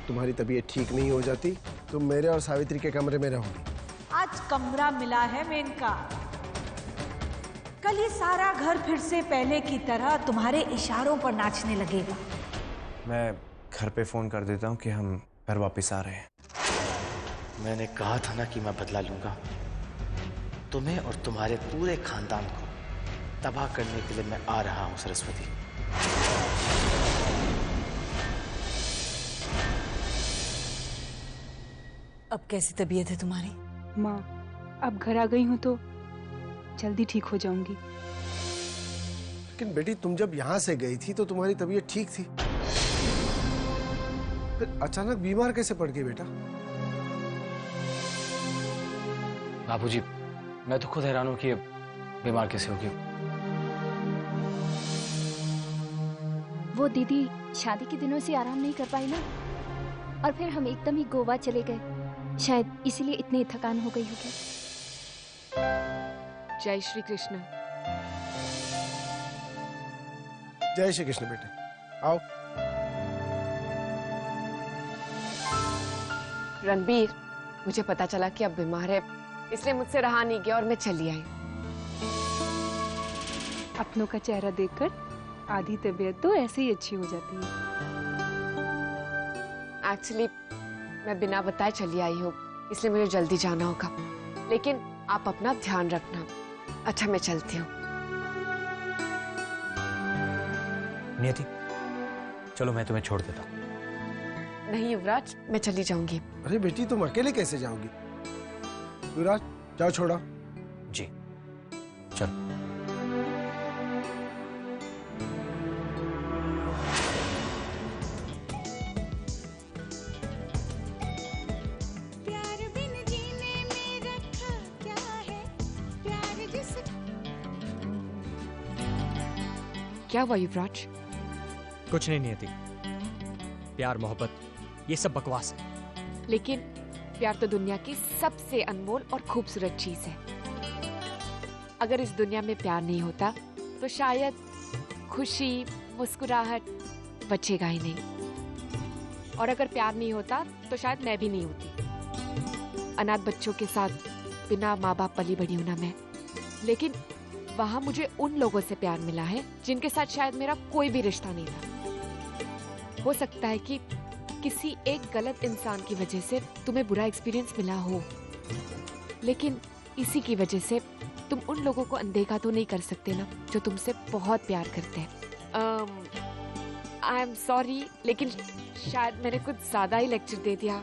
तुम्हारी तबीयत ठीक नहीं हो जाती तो मेरे और सावित्री के कमरे में रहोगी। आज कमरा मिला है मेनका। कल ये सारा घर फिर से पहले की तरह तुम्हारे इशारों पर नाचने लगेगा। मैं घर पे फोन कर देता हूँ कि हम घर वापस आ रहे हैं। मैंने कहा था ना कि मैं बदला लूंगा। तुम्हें और तुम्हारे पूरे खानदान को तबाह करने के लिए मैं आ रहा हूँ सरस्वती। अब कैसी तबीयत है तुम्हारी? माँ, अब घर आ गई हूँ तो जल्दी ठीक हो जाऊंगी। लेकिन बेटी तुम जब यहाँ से गई थी तो तुम्हारी तबीयत ठीक थी, फिर अचानक बीमार कैसे पड़ गई बेटा? बाबूजी, मैं तो खुद हैरान हूँ कि बीमार कैसे होगी। वो दीदी शादी के दिनों से आराम नहीं कर पाई ना, और फिर हम एकदम ही गोवा चले गए, शायद इसीलिए इतनी थकान हो गई होगी। जय श्री कृष्ण। जय श्री कृष्ण बेटे, आओ। रणबीर, मुझे पता चला कि अब बीमार है, इसलिए मुझसे रहा नहीं गया और मैं चली आई। अपनों का चेहरा देखकर आधी तबीयत तो ऐसे ही अच्छी हो जाती है। एक्चुअली मैं बिना बताए चली आई हूँ, इसलिए मुझे जल्दी जाना होगा, लेकिन आप अपना ध्यान रखना। अच्छा, मैं चलती हूँ। नियति, चलो मैं तुम्हें छोड़ देता हूँ। नहीं युवराज, मैं चली जाऊंगी। अरे बेटी तुम अकेले कैसे जाओगी? युवराज जाओ, छोड़ा। जी चलो। क्या हुआ युवराज? कुछ नहीं नियति, प्यार मोहब्बत ये सब बकवास है। लेकिन प्यार तो दुनिया की सबसे अनमोल और खूबसूरत चीज है। अगर इस दुनिया में प्यार नहीं होता तो शायद खुशी, मुस्कुराहट बचेगा ही नहीं। और अगर प्यार नहीं होता तो शायद मैं भी नहीं होती। अनाथ बच्चों के साथ बिना माँ बाप पली बड़ी हूं ना मैं, लेकिन वहां मुझे उन लोगों से प्यार मिला है जिनके साथ शायद मेरा कोई भी रिश्ता नहीं था। हो सकता है कि किसी एक गलत इंसान की वजह से तुम्हें बुरा एक्सपीरियंस मिला हो, लेकिन इसी की वजह से तुम उन लोगों को अनदेखा तो नहीं कर सकते ना जो तुमसे बहुत प्यार करते हैं। आई एम सॉरी, लेकिन शायद मैंने कुछ ज्यादा ही लेक्चर दे दिया।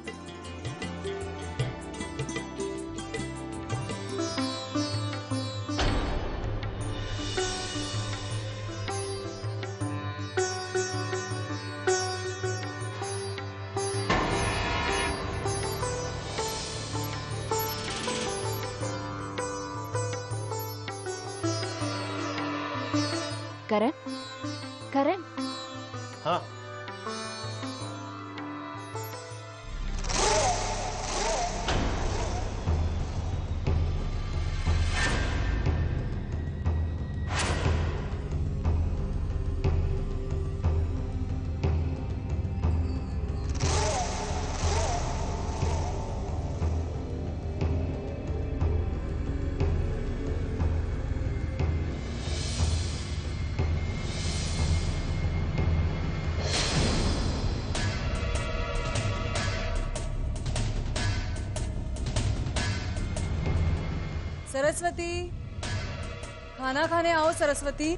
करण, करण। हाँ, सरस्वती, खाना खाने आओ सरस्वती।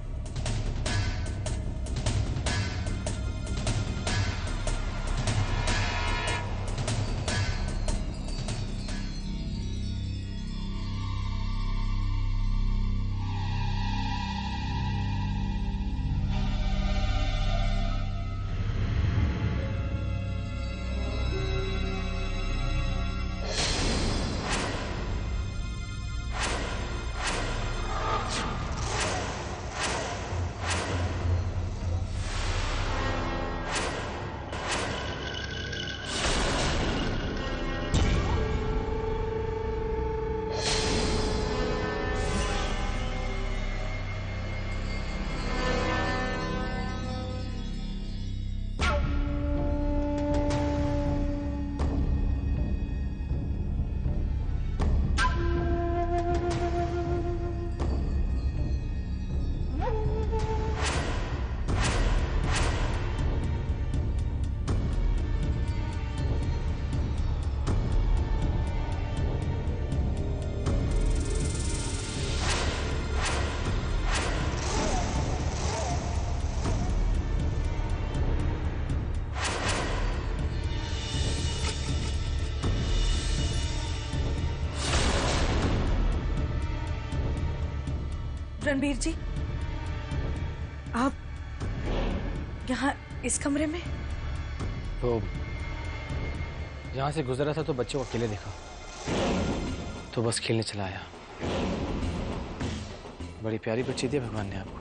रणबीर जी, आप यहाँ इस कमरे में? तो यहाँ से गुजरा था तो बच्चे को अकेले देखा, तो बस खेलने चला आया। बड़ी प्यारी बच्ची दी भगवान ने आपको।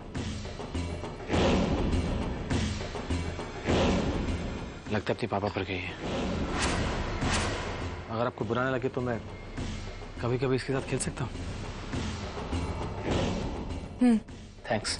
लगता है अपने पापा पर गई है। अगर आपको बुरा न लगे तो मैं कभी कभी इसके साथ खेल सकता हूँ। थैंक्स।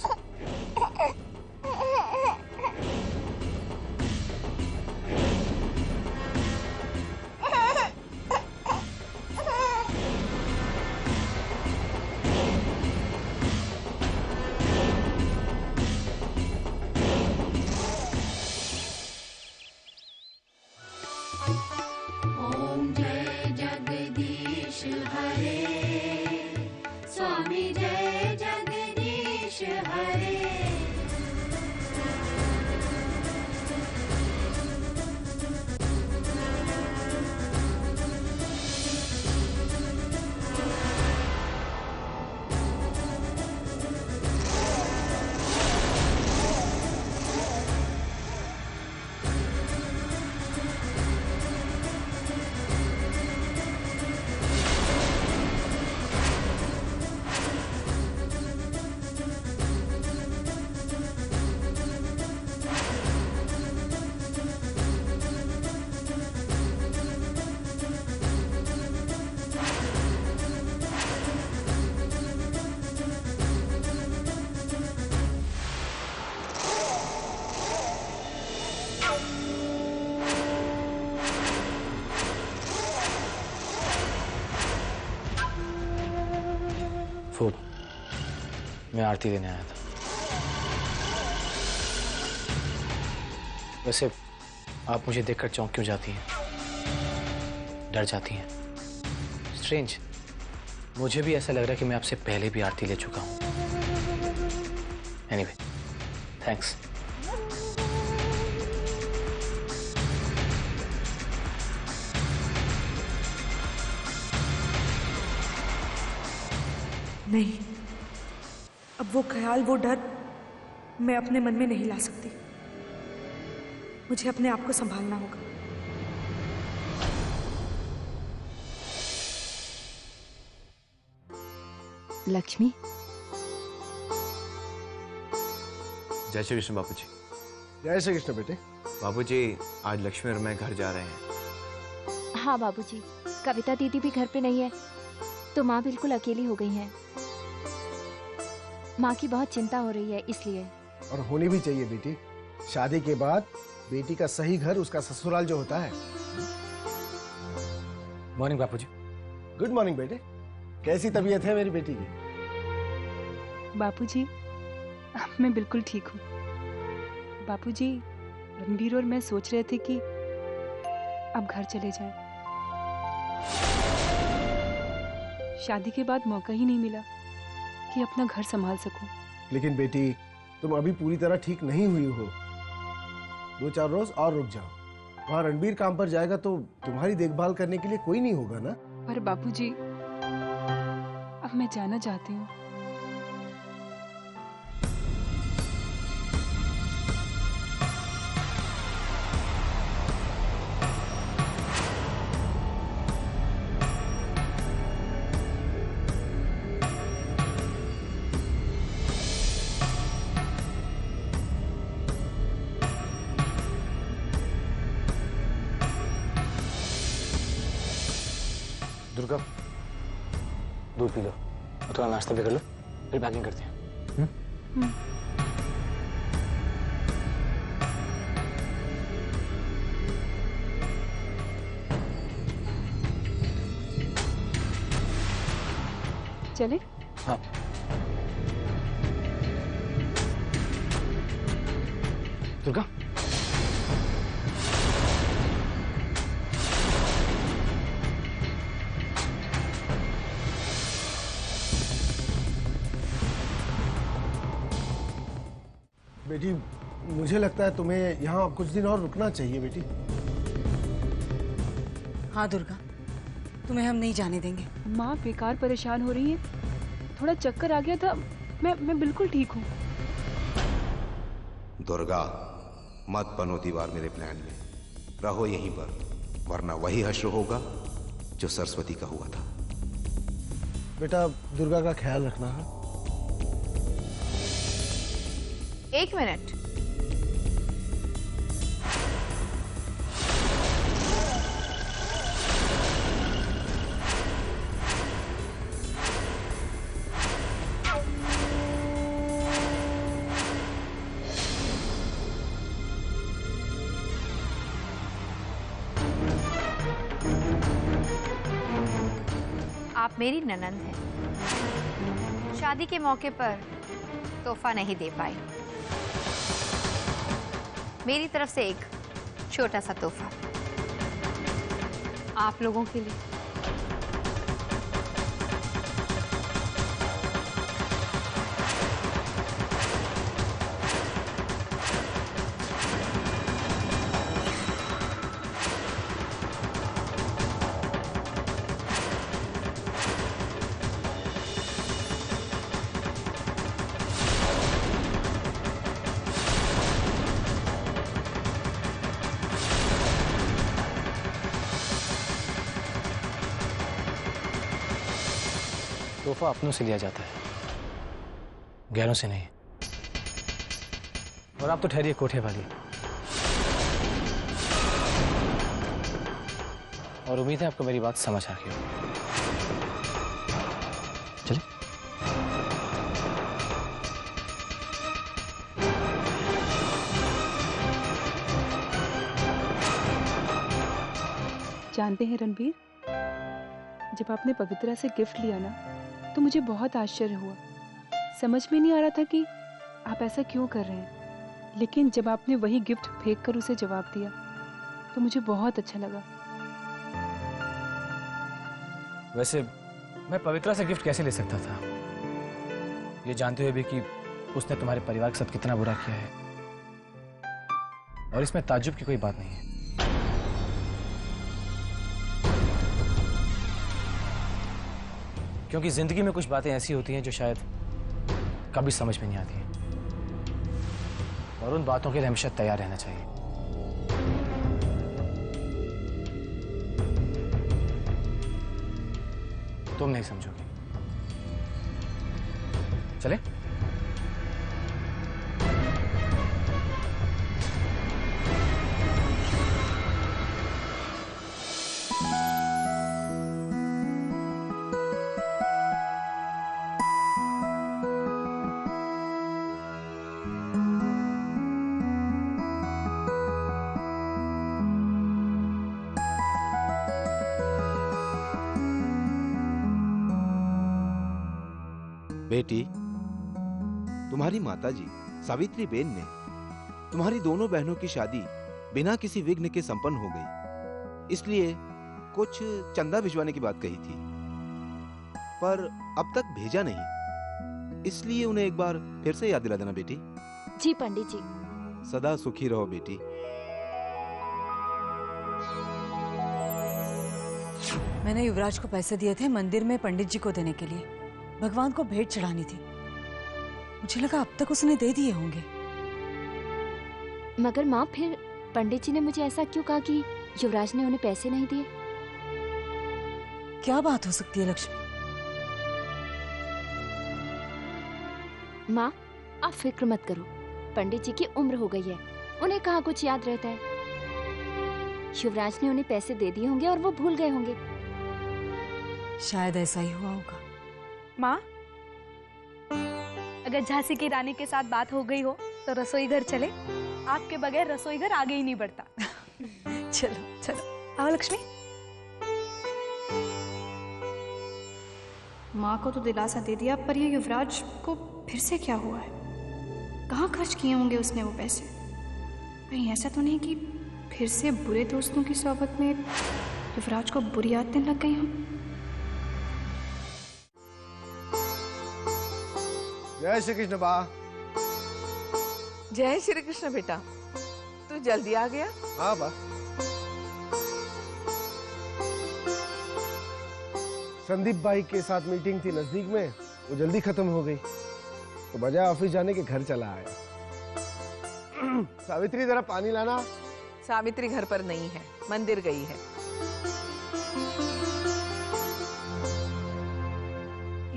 फूल, मैं आरती देने आया था। वैसे आप मुझे देखकर चौंक क्यों जाती हैं? डर जाती हैं? स्ट्रेंज, मुझे भी ऐसा लग रहा है कि मैं आपसे पहले भी आरती ले चुका हूं। Anyway, thanks. नहीं, अब वो ख्याल, वो डर मैं अपने मन में नहीं ला सकती। मुझे अपने आप को संभालना होगा। लक्ष्मी, जय श्री कृष्ण बापूजी। जय श्री कृष्ण बेटे। बापूजी, आज लक्ष्मी और मैं घर जा रहे हैं। हाँ बाबूजी, कविता दीदी भी घर पे नहीं है तो माँ बिल्कुल अकेली हो गई हैं। माँ की बहुत चिंता हो रही है इसलिए। और होनी भी चाहिए बेटी। शादी के बाद बेटी का सही घर उसका ससुराल जो होता है। मॉर्निंग बापूजी। गुड मॉर्निंग बेटे। कैसी तबीयत है मेरी बेटी की? बापूजी, मैं बिल्कुल ठीक हूँ। बापूजी, रणबीर और मैं सोच रहे थे कि अब घर चले जाएं। शादी के बाद मौका ही नहीं मिला कि अपना घर संभाल सकूं। लेकिन बेटी, तुम अभी पूरी तरह ठीक नहीं हुई हो। 2-4 रोज और रुक जाओ। वहाँ रणबीर काम पर जाएगा तो तुम्हारी देखभाल करने के लिए कोई नहीं होगा ना। पर बापूजी, अब मैं जाना चाहती हूँ। दुर्गा, दूध पी लो और थोड़ा नाश्ता भी कर लो, फिर पैकिंग करते हैं। चले? हाँ। दुर्गा, बेटी, मुझे लगता है तुम्हें यहाँ कुछ दिन और रुकना चाहिए बेटी। हाँ दुर्गा, तुम्हें हम नहीं जाने देंगे। माँ बेकार परेशान हो रही है। थोड़ा चक्कर आ गया था, मैं बिल्कुल ठीक हूँ। दुर्गा, मत बनो दीवार मेरे प्लान में, रहो यहीं पर, वरना वही हश्र होगा जो सरस्वती का हुआ था। बेटा दुर्गा का ख्याल रखना है। 1 मिनट। आप मेरी ननंद हैं। शादी के मौके पर तोहफा नहीं दे पाई। मेरी तरफ से एक छोटा सा तोहफा आप लोगों के लिए। तोहफा अपनों से लिया जाता है, गैरों से नहीं। और आप तो ठहरिए कोठे वाली, और उम्मीद है आपको मेरी बात समझ आ गई होगी। चलिए। जानते हैं रणबीर, जब आपने पवित्रा से गिफ्ट लिया ना, तो मुझे बहुत आश्चर्य हुआ। समझ में नहीं आ रहा था कि आप ऐसा क्यों कर रहे हैं, लेकिन जब आपने वही गिफ्ट फेंक कर उसे जवाब दिया तो मुझे बहुत अच्छा लगा। वैसे मैं पवित्रा से गिफ्ट कैसे ले सकता था, ये जानते हुए भी कि उसने तुम्हारे परिवार के साथ कितना बुरा किया है, और इसमें ताज्जुब की कोई बात नहीं है। क्योंकि जिंदगी में कुछ बातें ऐसी होती हैं जो शायद कभी समझ में नहीं आती हैं, और उन बातों के लिए हमेशा तैयार रहना चाहिए। तुम नहीं समझोगे। चले? बेटी, तुम्हारी माताजी सावित्री बेन ने तुम्हारी दोनों बहनों की शादी बिना किसी विघ्न के संपन्न हो गई, इसलिए कुछ चंदा भिजवाने की बात कही थी, पर अब तक भेजा नहीं, इसलिए उन्हें एक बार फिर से याद दिला देना बेटी। जी पंडित जी। सदा सुखी रहो बेटी। मैंने युवराज को पैसे दिए थे मंदिर में पंडित जी को देने के लिए, भगवान को भेंट चढ़ानी थी। मुझे लगा अब तक उसने दे दिए होंगे। मगर माँ, फिर पंडित जी ने मुझे ऐसा क्यों कहा कि युवराज ने उन्हें पैसे नहीं दिए? क्या बात हो सकती है लक्ष्मी? माँ, आप फिक्र मत करो, पंडित जी की उम्र हो गई है, उन्हें कहाँ कुछ याद रहता है। युवराज ने उन्हें पैसे दे दिए होंगे और वो भूल गए होंगे। शायद ऐसा ही हुआ होगा। माँ, अगर झांसी की रानी के साथ बात हो गई हो तो रसोई घर चले, आपके बगैर रसोई घर आगे ही नहीं बढ़ता। चलो चलो आओ लक्ष्मी। माँ को तो दिलासा दे दिया, पर ये युवराज को फिर से क्या हुआ है? कहाँ खर्च किए होंगे उसने वो पैसे? कहीं ऐसा तो नहीं कि फिर से बुरे दोस्तों की सोबत में युवराज को बुरी आदतें लग गई हों? जय श्री कृष्ण बा। जय श्री कृष्ण बेटा, तू जल्दी आ गया। हाँ बा। संदीप भाई के साथ मीटिंग थी नजदीक में, वो जल्दी खत्म हो गई। तो बजाय ऑफिस जाने के घर चला आया। सावित्री जरा पानी लाना। सावित्री घर पर नहीं है, मंदिर गई है।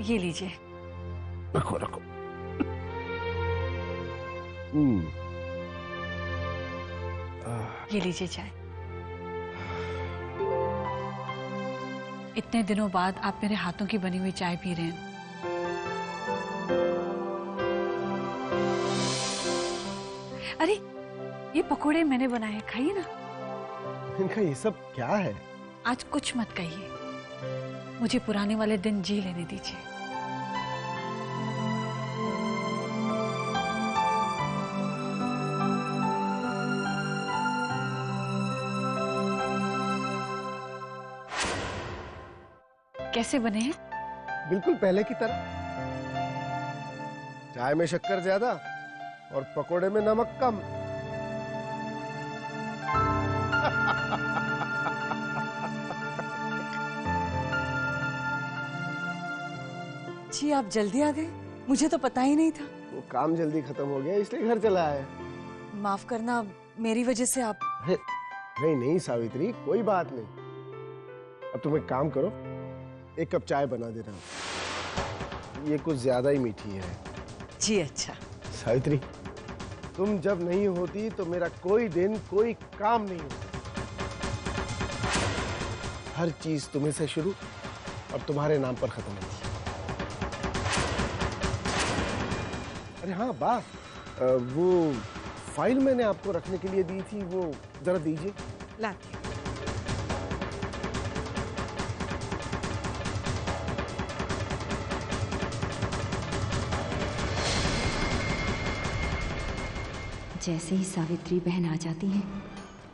ये लीजिए। रखो रखो। ये लीजिए चाय। इतने दिनों बाद आप मेरे हाथों की बनी हुई चाय पी रहे हैं। अरे ये पकोड़े मैंने बनाए हैं, खाइए ना। इनका ये सब क्या है? आज कुछ मत कहिए, मुझे पुराने वाले दिन जी लेने दीजिए। कैसे बने हैं? बिल्कुल पहले की तरह। चाय में शक्कर ज्यादा और पकोड़े में नमक कम। जी आप जल्दी आ गए, मुझे तो पता ही नहीं था। वो काम जल्दी खत्म हो गया इसलिए घर चला आया। माफ करना, मेरी वजह से आप। नहीं नहीं सावित्री, कोई बात नहीं। अब तुम एक काम करो, एक कप चाय बना दे रहा हूँ। ये कुछ ज्यादा ही मीठी है। जी अच्छा। सावित्री, तुम जब नहीं होती तो मेरा कोई दिन कोई काम नहीं होता। हर चीज तुम्हें से शुरू और तुम्हारे नाम पर खत्म होती। अरे हाँ बा, वो फाइल मैंने आपको रखने के लिए दी थी, वो जरा दीजिए। ला। जैसे ही सावित्री बहन आ जाती हैं,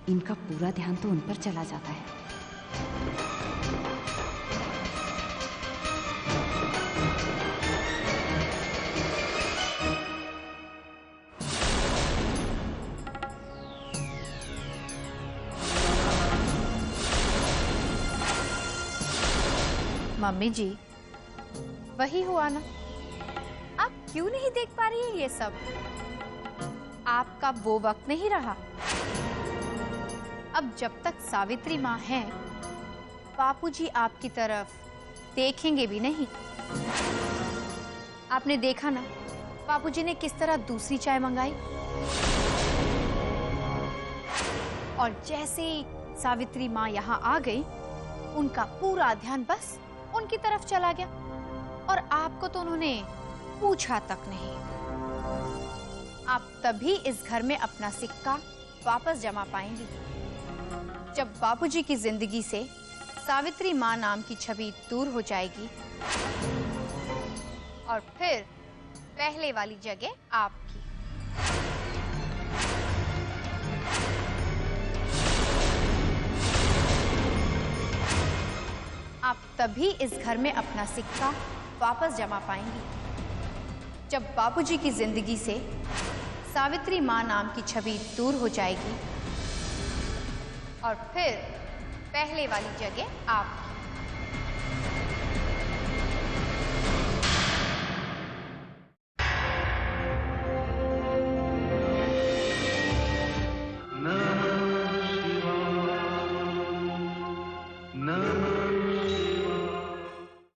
इनका पूरा ध्यान तो उन पर चला जाता है। मम्मी जी, वही हुआ ना? आप क्यों नहीं देख पा रही है ये सब? आपका वो वक्त नहीं रहा। अब जब तक सावित्री माँ है, बापूजी आपकी तरफ देखेंगे भी नहीं। आपने देखा ना बापूजी ने किस तरह दूसरी चाय मंगाई, और जैसे ही सावित्री माँ यहाँ आ गई, उनका पूरा ध्यान बस उनकी तरफ चला गया, और आपको तो उन्होंने पूछा तक नहीं। आप तभी इस घर में अपना सिक्का वापस जमा पाएंगी, जब बापूजी की जिंदगी से सावित्री माँ नाम की छवि दूर हो जाएगी, और फिर पहले वाली जगह आपकी। आप तभी इस घर में अपना सिक्का वापस जमा पाएंगी, जब बापूजी की जिंदगी से सावित्री माँ नाम की छवि दूर हो जाएगी, और फिर पहले वाली जगह आपकी।